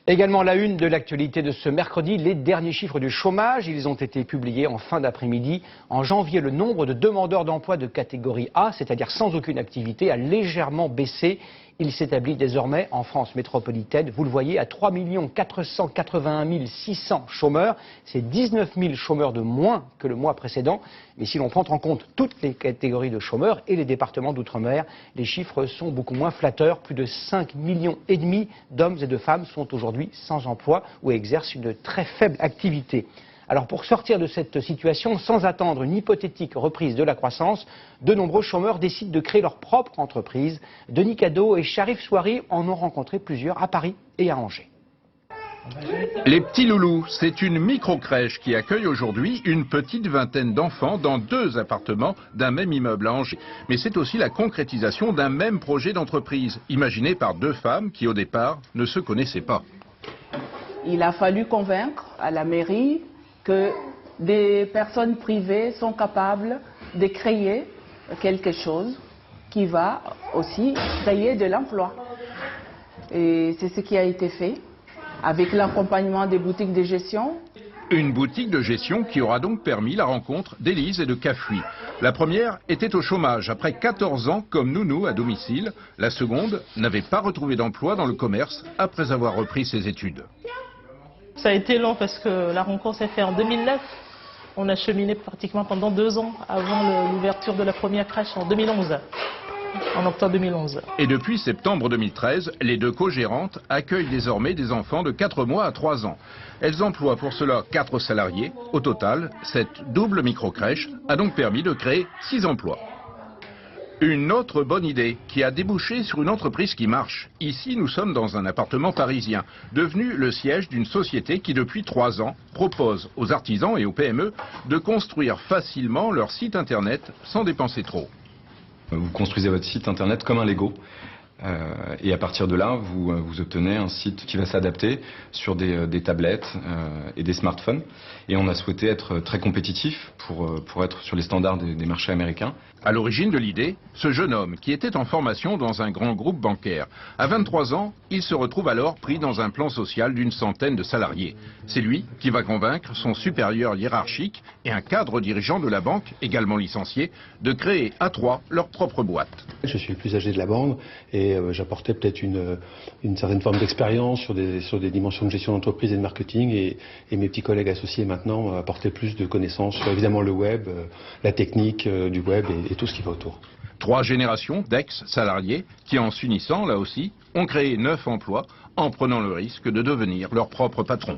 Également la une de l'actualité de ce mercredi, les derniers chiffres du chômage. Ils ont été publiés en fin d'après-midi. En janvier, le nombre de demandeurs d'emploi de catégorie A, c'est-à-dire sans aucune activité, a légèrement baissé. Il s'établit désormais en France métropolitaine, vous le voyez, à 3 481 600 chômeurs. C'est 19 000 chômeurs de moins que le mois précédent. Mais si l'on prend en compte toutes les catégories de chômeurs et les départements d'outre-mer, les chiffres sont beaucoup moins flatteurs. Plus de 5,5 millions d'hommes et de femmes sont aujourd'hui sans emploi ou exercent une très faible activité. Alors pour sortir de cette situation, sans attendre une hypothétique reprise de la croissance, de nombreux chômeurs décident de créer leur propre entreprise. Denis Cadeau et Sharif Souari en ont rencontré plusieurs à Paris et à Angers. Les petits loulous, c'est une micro-crèche qui accueille aujourd'hui une petite vingtaine d'enfants dans 2 appartements d'un même immeuble à Angers. Mais c'est aussi la concrétisation d'un même projet d'entreprise, imaginé par 2 femmes qui au départ ne se connaissaient pas. Il a fallu convaincre à la mairie que des personnes privées sont capables de créer quelque chose qui va aussi créer de l'emploi. Et c'est ce qui a été fait avec l'accompagnement des boutiques de gestion. Une boutique de gestion qui aura donc permis la rencontre d'Élise et de Cafui. La première était au chômage après 14 ans comme nounou à domicile. La seconde n'avait pas retrouvé d'emploi dans le commerce après avoir repris ses études. Ça a été long parce que la rencontre s'est faite en 2009. On a cheminé pratiquement pendant 2 ans avant l'ouverture de la première crèche en 2011, en octobre 2011. Et depuis septembre 2013, les 2 co-gérantes accueillent désormais des enfants de 4 mois à 3 ans. Elles emploient pour cela 4 salariés. Au total, cette double micro-crèche a donc permis de créer 6 emplois. Une autre bonne idée qui a débouché sur une entreprise qui marche. Ici, nous sommes dans un appartement parisien, devenu le siège d'une société qui, depuis 3 ans, propose aux artisans et aux PME de construire facilement leur site internet sans dépenser trop. Vous construisez votre site internet comme un Lego. Et à partir de là, vous obtenez un site qui va s'adapter sur des tablettes et des smartphones. Et on a souhaité être très compétitif pour être sur les standards des marchés américains. À l'origine de l'idée, ce jeune homme qui était en formation dans un grand groupe bancaire. À 23 ans, il se retrouve alors pris dans un plan social d'une centaine de salariés. C'est lui qui va convaincre son supérieur hiérarchique et un cadre dirigeant de la banque, également licencié, de créer à 3 leur propre boîte. Je suis le plus âgé de la bande et j'apportais peut-être une certaine forme d'expérience sur des dimensions de gestion d'entreprise et de marketing et mes petits collègues associés maintenant apportaient plus de connaissances sur évidemment le web, la technique du web et tout ce qui va autour. 3 générations d'ex-salariés qui, en s'unissant là aussi, ont créé 9 emplois en prenant le risque de devenir leur propre patron.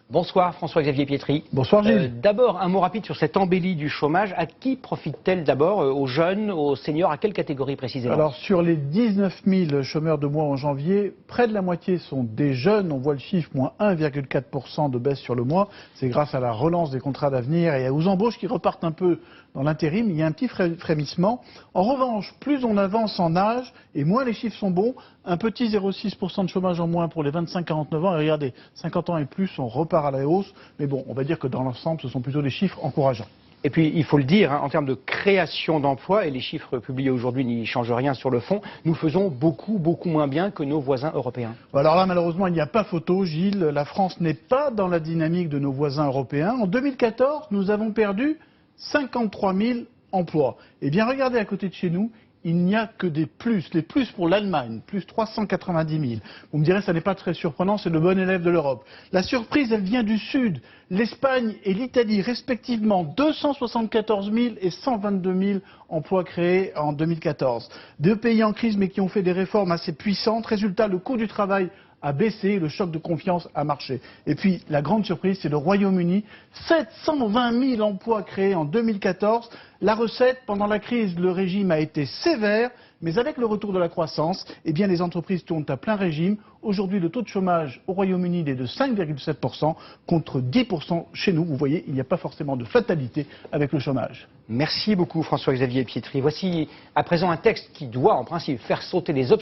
Bonsoir François-Xavier Pietri. Bonsoir Gilles. D'abord, un mot rapide sur cette embellie du chômage. À qui profite-t-elle d'abord? Aux jeunes, aux seniors? À quelle catégorie précisément? Alors sur les 19 000 chômeurs de mois en janvier, près de la moitié sont des jeunes. On voit le chiffre, moins 1,4% de baisse sur le mois. C'est grâce à la relance des contrats d'avenir et aux embauches qui repartent un peu dans l'intérim. Il y a un petit frémissement. En revanche, plus on avance en âge et moins les chiffres sont bons. Un petit 0,6% de chômage en moins pour les 25-49 ans. Et regardez, 50 ans et plus, on repart à la hausse. Mais bon, on va dire que dans l'ensemble, ce sont plutôt des chiffres encourageants. Et puis, il faut le dire, en termes de création d'emplois, et les chiffres publiés aujourd'hui n'y changent rien sur le fond, nous faisons beaucoup moins bien que nos voisins européens. Alors là, malheureusement, il n'y a pas photo, Gilles. La France n'est pas dans la dynamique de nos voisins européens. En 2014, nous avons perdu 53 000 emplois. Eh bien, regardez à côté de chez nous, il n'y a que des plus. Les plus pour l'Allemagne, plus 390 000. Vous me direz, ça n'est pas très surprenant, c'est le bon élève de l'Europe. La surprise, elle vient du Sud. L'Espagne et l'Italie, respectivement, 274 000 et 122 000 emplois créés en 2014. 2 pays en crise, mais qui ont fait des réformes assez puissantes. Résultat, le coût du travail a baissé, le choc de confiance a marché. Et puis, la grande surprise, c'est le Royaume-Uni. 720 000 emplois créés en 2014. La recette, pendant la crise, le régime a été sévère, mais avec le retour de la croissance, eh bien, les entreprises tournent à plein régime. Aujourd'hui, le taux de chômage au Royaume-Uni est de 5,7% contre 10% chez nous. Vous voyez, il n'y a pas forcément de fatalité avec le chômage. Merci beaucoup François-Xavier Pietri. Voici à présent un texte qui doit en principe faire sauter les obstacles.